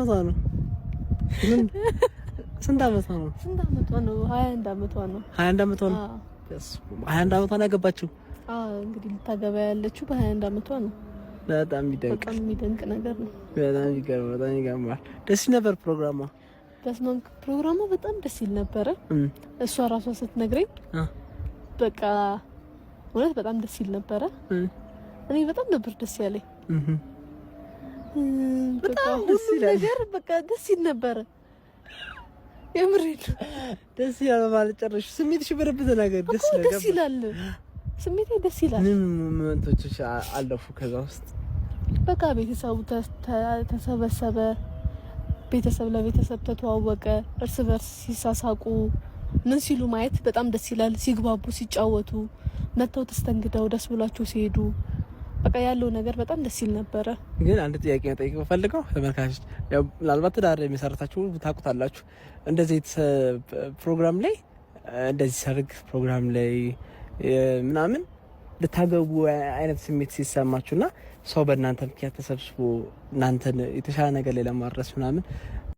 አመቷ ነው? ስንት አመቷ ነው? 21 አመቷ ነው። 21 አመቷ ነው። 21 አመቷ ነው ያገባችው። እንግዲህ ልታገባ ያለችው በ21 አመቷ ነው። በጣም የሚደንቅ ነገር ነው። በጣም ይገርማል። ደስ ነበር ፕሮግራሟ። ፕሮግራሟ በጣም ደስ ይል ነበረ። እሷ ራሷ ስትነግረኝ በቃ እውነት በጣም ደስ ይል ነበረ። እኔ በጣም ነበር ደስ ያለኝ። በጣም ደስ ነገር በቃ ደስ ይል ነበረ። የምሬት ደስ ይላል ማለት ጨርሽ ስሜትሽ በረብዘ ነገር ደስ ይላል። ስሜቴ ደስ ይላል። ምን ሞመንቶች አለፉ ከዛ ውስጥ በቃ ቤተሰቡ ተሰበሰበ። ቤተሰብ ለቤተሰብ ተተዋወቀ። እርስ በርስ ሲሳሳቁ ምን ሲሉ ማየት በጣም ደስ ይላል። ሲግባቡ ሲጫወቱ መተው ተስተንግደው ደስ ብሏቸው ሲሄዱ በቃ ያለው ነገር በጣም ደስ ይል ነበረ። ግን አንድ ጥያቄ መጠየቅ ፈልገው ተመልካቾች፣ ያው ምናልባት ዳር የሚሰራታችሁ ታውቁታላችሁ። እንደዚህ ፕሮግራም ላይ እንደዚህ ሰርግ ፕሮግራም ላይ ምናምን ልታገቡ አይነት ስሜት ሲሰማችሁና ሰው በእናንተ ምክንያት ተሰብስቦ እናንተን የተሻለ ነገር ላይ ለማድረስ ምናምን